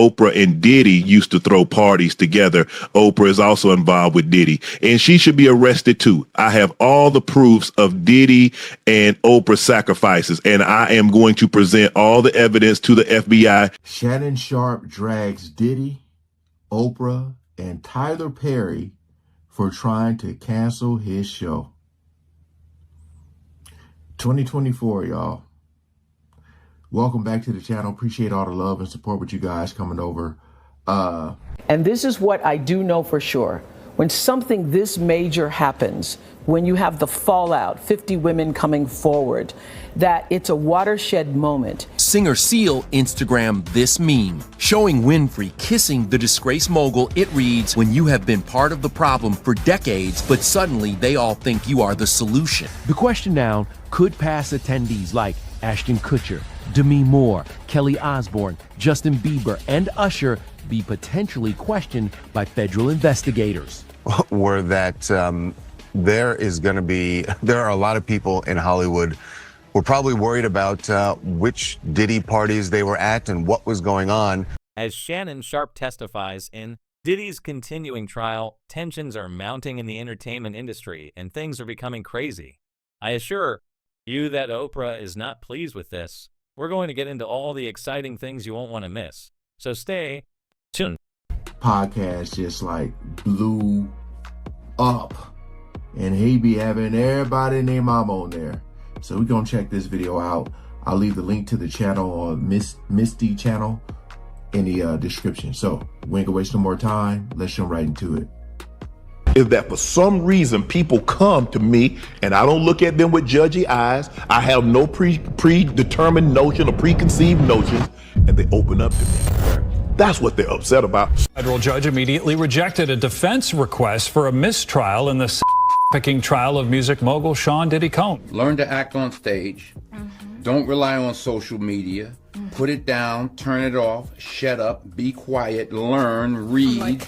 Oprah and Diddy used to throw parties together. Oprah is also involved with Diddy, and she should be arrested too. I have all the proofs of Diddy and Oprah sacrifices, and I am going to present all the evidence to the FBI. Shannon Sharpe drags Diddy, Oprah, and Tyler Perry for trying to cancel his show. 2024, y'all. Welcome back to the channel. Appreciate all the love and support with you guys coming over. And this is what I do know for sure. When something this major happens, when you have the fallout, 50 women coming forward, that it's a watershed moment. Singer Seal Instagrammed this meme, showing Winfrey kissing the disgraced mogul. It reads, "When you have been part of the problem for decades, but suddenly they all think you are the solution." The question now, could past attendees like Ashton Kutcher, Demi Moore, Kelly Osbourne, Justin Bieber, and Usher be potentially questioned by federal investigators? Were that there are a lot of people in Hollywood who are probably worried about which Diddy parties they were at and what was going on. As Shannon Sharpe testifies in Diddy's continuing trial, tensions are mounting in the entertainment industry and things are becoming crazy. I assure you that Oprah is not pleased with this. We're going to get into all the exciting things you won't want to miss. So stay tuned. Podcast just like blew up, and he be having everybody and their mama on there. So we're gonna check this video out. I'll leave the link to the channel on Misty channel in the description. So we ain't gonna waste no more time. Let's jump right into it. Is that for some reason people come to me and I don't look at them with judgy eyes. I have no predetermined notion or preconceived notions, and they open up to me. That's what they're upset about. Federal judge immediately rejected a defense request for a mistrial in the picking trial of music mogul Sean Diddy Combs. Learn to act on stage. Don't rely on social media. Put it down, turn it off, shut up, be quiet, learn, read.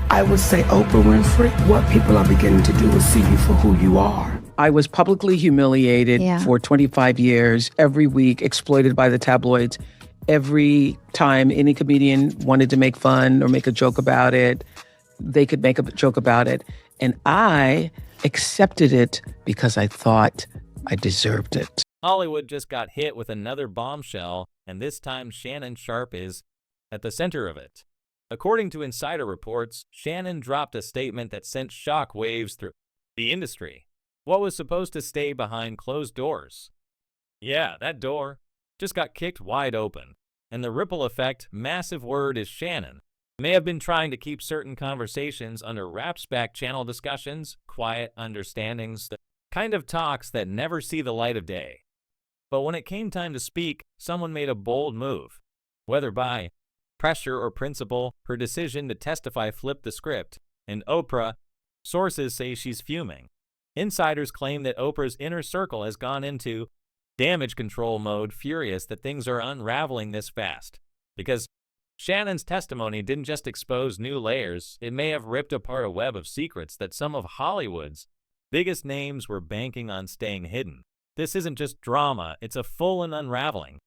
I would say, Oprah Winfrey, what people are beginning to do is see you for who you are. I was publicly humiliated for 25 years, every week, exploited by the tabloids. Every time any comedian wanted to make fun or make a joke about it, they could make a joke about it. And I accepted it because I thought I deserved it. Hollywood just got hit with another bombshell, and this time Shannon Sharpe is at the center of it. According to insider reports, Shannon dropped a statement that sent shock waves through the industry. What was supposed to stay behind closed doors? Yeah, that door just got kicked wide open. And the ripple effect, massive word, is Shannon may have been trying to keep certain conversations under wraps, back channel discussions, quiet understandings, the kind of talks that never see the light of day. But when it came time to speak, someone made a bold move. Whether by pressure or principle, her decision to testify flipped the script, and Oprah, sources say she's fuming. Insiders claim that Oprah's inner circle has gone into damage control mode, furious that things are unraveling this fast. Because Shannon's testimony didn't just expose new layers, it may have ripped apart a web of secrets that some of Hollywood's biggest names were banking on staying hidden. This isn't just drama, it's a full and unraveling.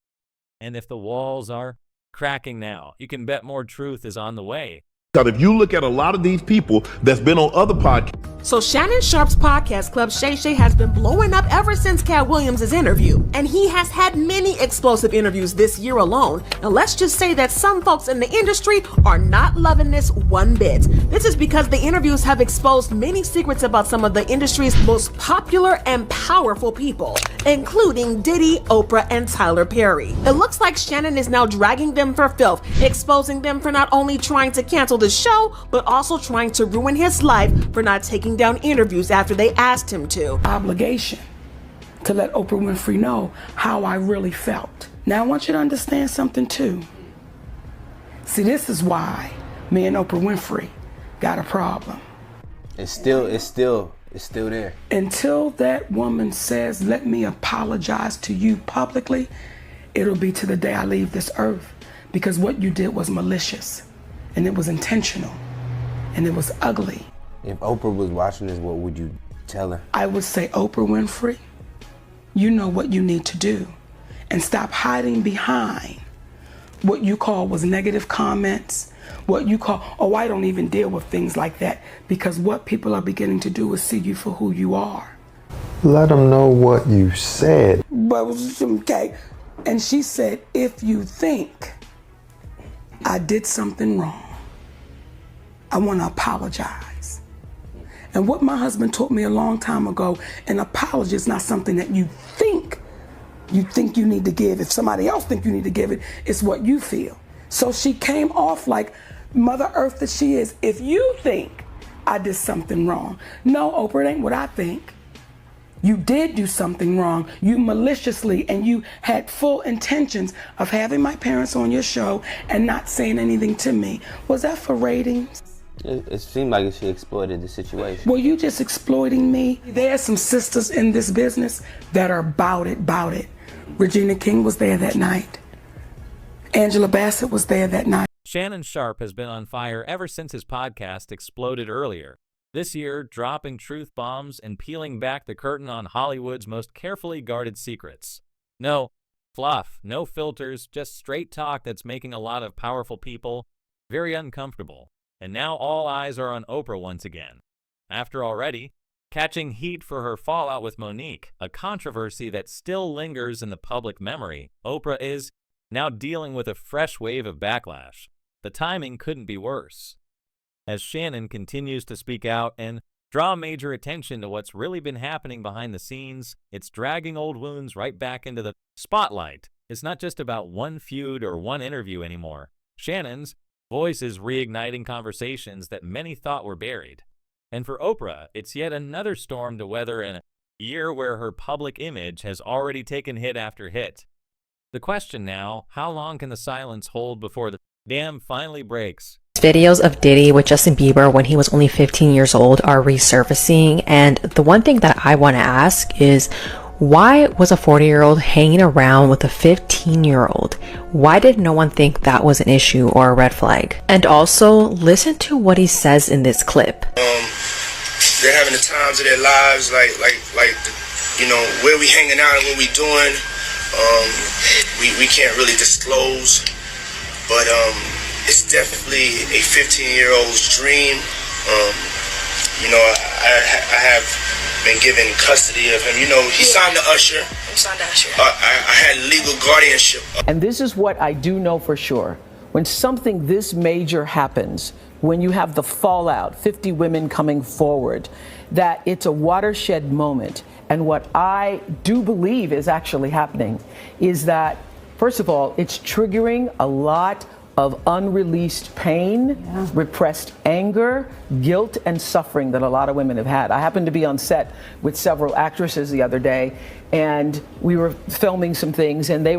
And if the walls are cracking now, you can bet more truth is on the way. Because if you look at a lot of these people that's been on other podcasts. So Shannon Sharpe's podcast club, Shay Shay, has been blowing up ever since Cat Williams' interview. And he has had many explosive interviews this year alone. And let's just say that some folks in the industry are not loving this one bit. This is because the interviews have exposed many secrets about some of the industry's most popular and powerful people, including Diddy, Oprah, and Tyler Perry. It looks like Shannon is now dragging them for filth, exposing them for not only trying to cancel the show, but also trying to ruin his life for not taking down interviews after they asked him to. Obligation to let Oprah Winfrey know how I really felt. Now I want you to understand something too. See, this is why me and Oprah Winfrey got a problem. It's still there. Until that woman says, let me apologize to you publicly, it'll be to the day I leave this earth. Because what you did was malicious. And it was intentional, and it was ugly. If Oprah was watching this, what would you tell her? I would say, Oprah Winfrey, you know what you need to do, and stop hiding behind what you call was negative comments, what you call, oh, I don't even deal with things like that, because what people are beginning to do is see you for who you are. Let them know what you said. But okay, and she said, if you think I did something wrong, I want to apologize. And what my husband taught me a long time ago, an apology is not something that you think you need to give. If somebody else think you need to give it, it's what you feel. So she came off like Mother Earth that she is. If you think I did something wrong, no, Oprah, it ain't what I think. You did do something wrong. You maliciously, and you had full intentions of having my parents on your show and not saying anything to me. Was that for ratings? It seemed like she exploited the situation. Were you just exploiting me? There are some sisters in this business that are about it. Regina King was there that night. Angela Bassett was there that night. Shannon Sharpe has been on fire ever since his podcast exploded earlier this year, dropping truth bombs and peeling back the curtain on Hollywood's most carefully guarded secrets. No fluff, no filters, just straight talk that's making a lot of powerful people very uncomfortable. And now all eyes are on Oprah once again. After already catching heat for her fallout with Monique, a controversy that still lingers in the public memory, Oprah is now dealing with a fresh wave of backlash. The timing couldn't be worse. As Shannon continues to speak out and draw major attention to what's really been happening behind the scenes, it's dragging old wounds right back into the spotlight. It's not just about one feud or one interview anymore. Shannon's voice is reigniting conversations that many thought were buried. And for Oprah, it's yet another storm to weather in a year where her public image has already taken hit after hit. The question now, how long can the silence hold before the dam finally breaks? Videos of Diddy with Justin Bieber when he was only 15 years old are resurfacing, and the one thing that I want to ask is, why was a 40-year-old hanging around with a 15-year-old? Why did no one think that was an issue or a red flag? And also, listen to what he says in this clip. They're having the times of their lives, like you know, where we hanging out and what we doing. We can't really disclose, but it's definitely a 15-year-old's dream. You know, I have been given custody of him. You know, he signed to Usher. He signed to Usher. I had legal guardianship. And this is what I do know for sure. When something this major happens, when you have the fallout, 50 women coming forward, that it's a watershed moment. And what I do believe is actually happening is that, first of all, it's triggering a lot of unreleased pain, repressed anger, guilt, and suffering that a lot of women have had. I happened to be on set with several actresses the other day, and we were filming some things, and they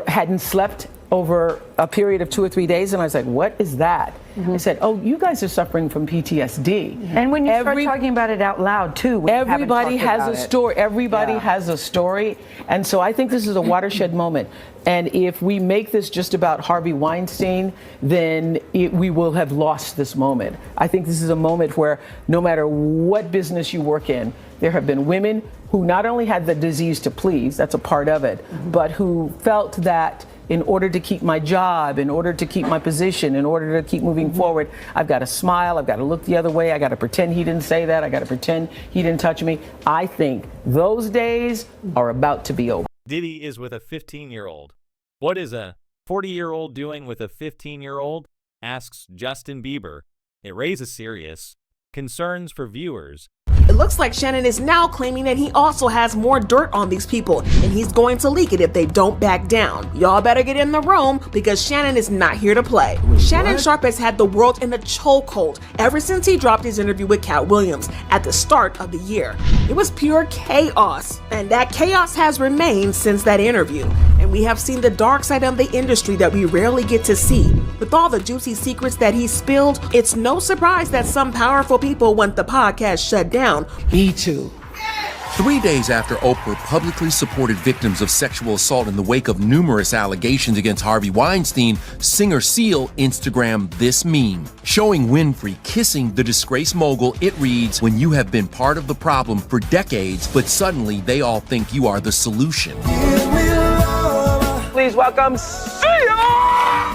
hadn't slept over a period of 2 or 3 days, and I was like, what is that? I said, oh, you guys are suffering from PTSD. And when you start talking about it out loud, too. Everybody has a story. Everybody has a story. And so I think this is a watershed moment. And if we make this just about Harvey Weinstein, then we will have lost this moment. I think this is a moment where no matter what business you work in, there have been women who not only had the disease to please, that's a part of it, but who felt that in order to keep my job, in order to keep my position, in order to keep moving forward, I've got to smile, I've got to look the other way, I got to pretend he didn't say that, I got to pretend he didn't touch me. I think those days are about to be over. Diddy is with a 15-year-old. What is a 40-year-old doing with a 15-year-old? Asks Justin Bieber. It raises serious concerns for viewers. It looks like Shannon is now claiming that he also has more dirt on these people, and he's going to leak it if they don't back down. Y'all better get in the room, because Shannon is not here to play. Shannon Sharpe has had the world in a chokehold ever since he dropped his interview with Cat Williams at the start of the year. It was pure chaos, and that chaos has remained since that interview. And we have seen the dark side of the industry that we rarely get to see. With all the juicy secrets that he spilled, it's no surprise that some powerful people want the podcast shut down. Me too. 3 days after Oprah publicly supported victims of sexual assault in the wake of numerous allegations against Harvey Weinstein, singer Seal Instagrammed this meme, showing Winfrey kissing the disgraced mogul. It reads, "When you have been part of the problem for decades, but suddenly they all think you are the solution." Please welcome Seal!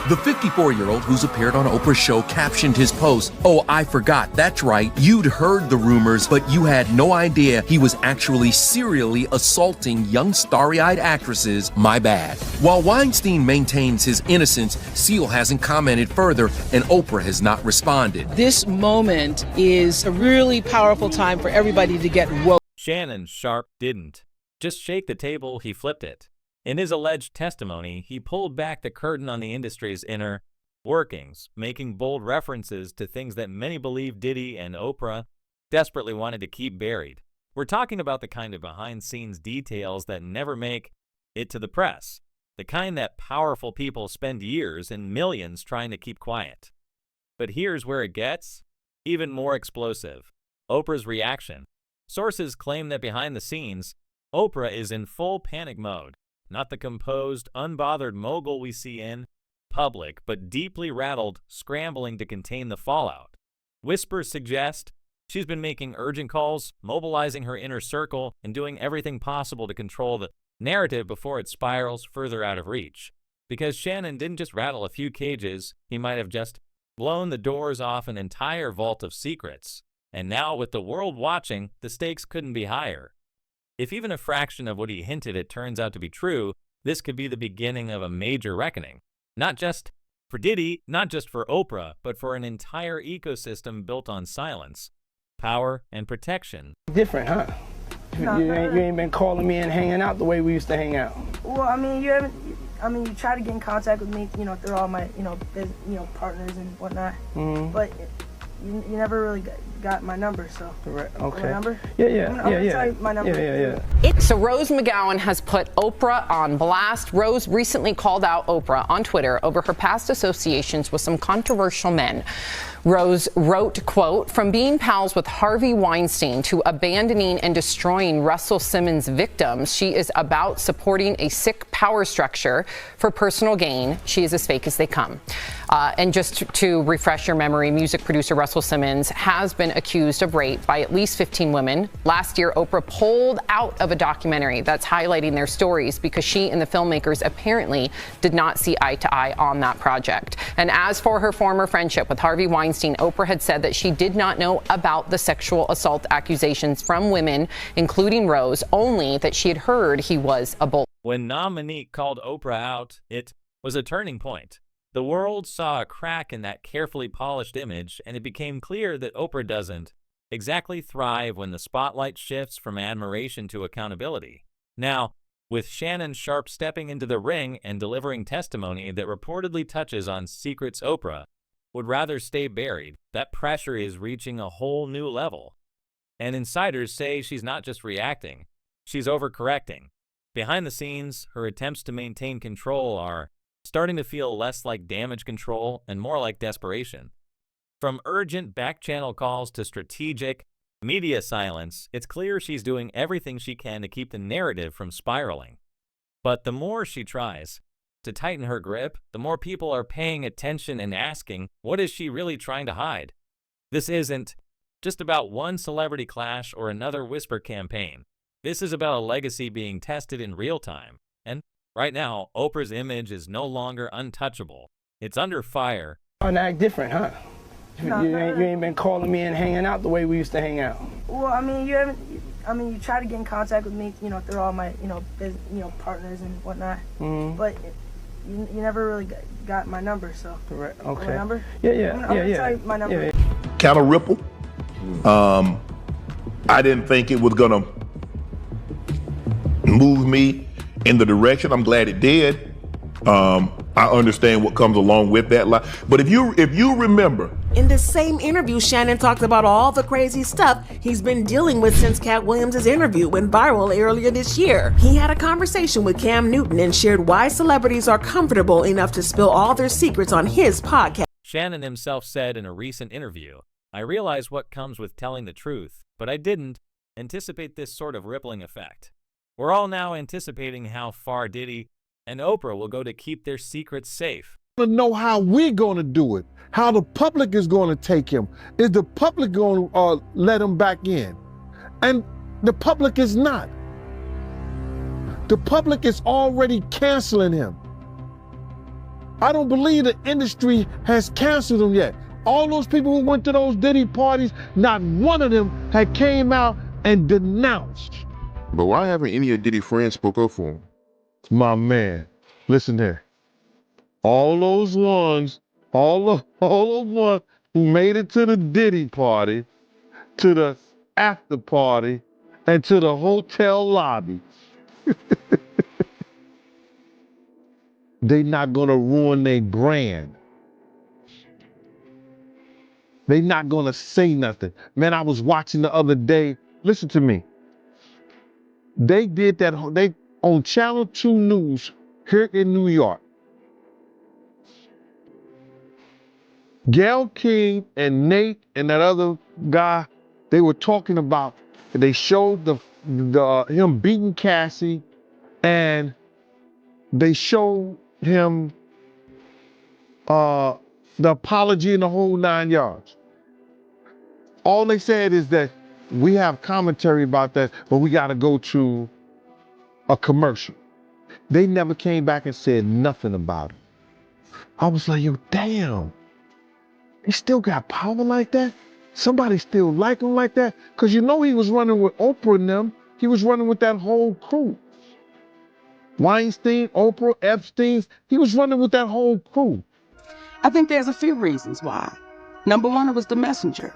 The 54-year-old who's appeared on Oprah's show captioned his post, "Oh, I forgot, that's right, you'd heard the rumors, but you had no idea he was actually serially assaulting young starry-eyed actresses, my bad." While Weinstein maintains his innocence, Seal hasn't commented further, and Oprah has not responded. This moment is a really powerful time for everybody to get woke. Shannon Sharpe didn't just shake the table, he flipped it. In his alleged testimony, he pulled back the curtain on the industry's inner workings, making bold references to things that many believe Diddy and Oprah desperately wanted to keep buried. We're talking about the kind of behind-scenes details that never make it to the press, the kind that powerful people spend years and millions trying to keep quiet. But here's where it gets even more explosive. Oprah's reaction. Sources claim that behind the scenes, Oprah is in full panic mode. Not the composed, unbothered mogul we see in public, but deeply rattled, scrambling to contain the fallout. Whispers suggest she's been making urgent calls, mobilizing her inner circle, and doing everything possible to control the narrative before it spirals further out of reach. Because Shannon didn't just rattle a few cages, he might have just blown the doors off an entire vault of secrets. And now, with the world watching, the stakes couldn't be higher. If even a fraction of what he hinted at turns out to be true, this could be the beginning of a major reckoning. Not just for Diddy, not just for Oprah, but for an entire ecosystem built on silence, power, and protection. Different, huh? You ain't been calling me and hanging out the way we used to hang out. Well, I mean, you haven't. I mean, you try to get in contact with me, through all my, partners and whatnot. Mm-hmm. But you never really got my number, so. Right. Okay. My number? Yeah. I'm gonna tell you my number. So Rose McGowan has put Oprah on blast. Rose recently called out Oprah on Twitter over her past associations with some controversial men. Rose wrote, quote, "From being pals with Harvey Weinstein to abandoning and destroying Russell Simmons' victims, she is about supporting a sick power structure for personal gain. She is as fake as they come." And just to refresh your memory, music producer Russell Simmons has been accused of rape by at least 15 women. Last year, Oprah pulled out of a documentary that's highlighting their stories because she and the filmmakers apparently did not see eye to eye on that project. And as for her former friendship with Harvey Weinstein, Oprah had said that she did not know about the sexual assault accusations from women, including Rose, only that she had heard he was a bull. When Monique called Oprah out, it was a turning point. The world saw a crack in that carefully polished image, and it became clear that Oprah doesn't exactly thrive when the spotlight shifts from admiration to accountability. Now, with Shannon Sharpe stepping into the ring and delivering testimony that reportedly touches on secrets Oprah would rather stay buried, that pressure is reaching a whole new level. And insiders say she's not just reacting, she's overcorrecting. Behind the scenes, her attempts to maintain control are starting to feel less like damage control and more like desperation. From urgent back-channel calls to strategic media silence, it's clear she's doing everything she can to keep the narrative from spiraling. But the more she tries to tighten her grip, the more people are paying attention and asking, what is she really trying to hide? This isn't just about one celebrity clash or another whisper campaign. This is about a legacy being tested in real time. And right now, Oprah's image is no longer untouchable. It's under fire. And act different, huh? You ain't been calling me and hanging out the way we used to hang out. Well, I mean, you haven't. I mean, you try to get in contact with me, through all my, partners and whatnot. Mm-hmm. But you never really got my number, so. Right. Okay. My number? Yeah. I'm gonna tell you my number. Yeah. Kind of ripple. I didn't think it was gonna move me in the direction. I'm glad it did. I understand what comes along with that. But if you remember, in this same interview, Shannon talked about all the crazy stuff he's been dealing with since Cat Williams' interview went viral earlier this year. He had a conversation with Cam Newton and shared why celebrities are comfortable enough to spill all their secrets on his podcast. Shannon himself said in a recent interview, "I realize what comes with telling the truth, but I didn't anticipate this sort of rippling effect. We're all now anticipating how far Diddy and Oprah will go to keep their secrets safe." To know how we're going to do it, how the public is going to take him. Is the public going to let him back in? And the public is not. The public is already canceling him. I don't believe the industry has canceled them yet. All those people who went to those Diddy parties, not one of them had came out and denounced. But why haven't any of Diddy's friends spoke up for him? My man, listen here. All those ones who made it to the Diddy party, to the after party, and to the hotel lobby, they not gonna ruin their brand. They not gonna say nothing. Man, I was watching the other day. Listen to me. They did that, they on Channel 2 News here in New York. Gayle King and Nate and that other guy, they were talking about, they showed him beating Cassie, and they showed him the apology in the whole 9 yards. All they said is that we have commentary about that, but we got to go to a commercial. They never came back and said nothing about it. I was like, yo, damn. He still got power like that? Somebody still like him like that? Because you know he was running with Oprah and them. He was running with that whole crew. Weinstein, Oprah, Epstein. He was running with that whole crew. I think there's a few reasons why. Number one, it was the messenger.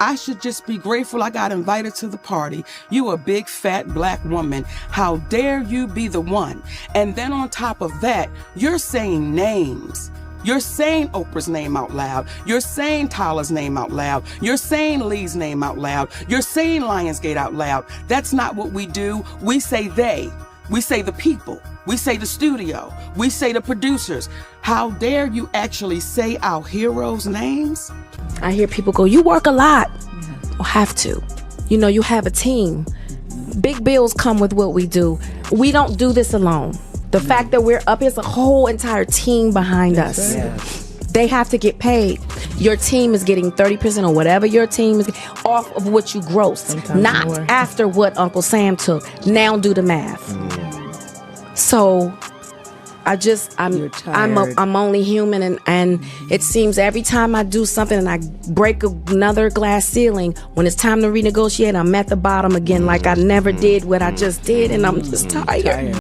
I should just be grateful I got invited to the party. You a big, fat, black woman. How dare you be the one? And then on top of that, you're saying names. You're saying Oprah's name out loud. You're saying Tyler's name out loud. You're saying Lee's name out loud. You're saying Lionsgate out loud. That's not what we do. We say they. We say the people. We say the studio. We say the producers. How dare you actually say our heroes' names? I hear people go, you work a lot. Or have to. You know, you have a team. Big bills come with what we do. We don't do this alone. The fact that we're up, there's a whole entire team behind us. They have to get paid. Your team is getting 30% or whatever your team is off of what you grossed, not more. After what Uncle Sam took. Now do the math. So I'm only human, and it seems every time I do something and I break another glass ceiling, when it's time to renegotiate, I'm at the bottom again, like I never did what I just did, and I'm just tired.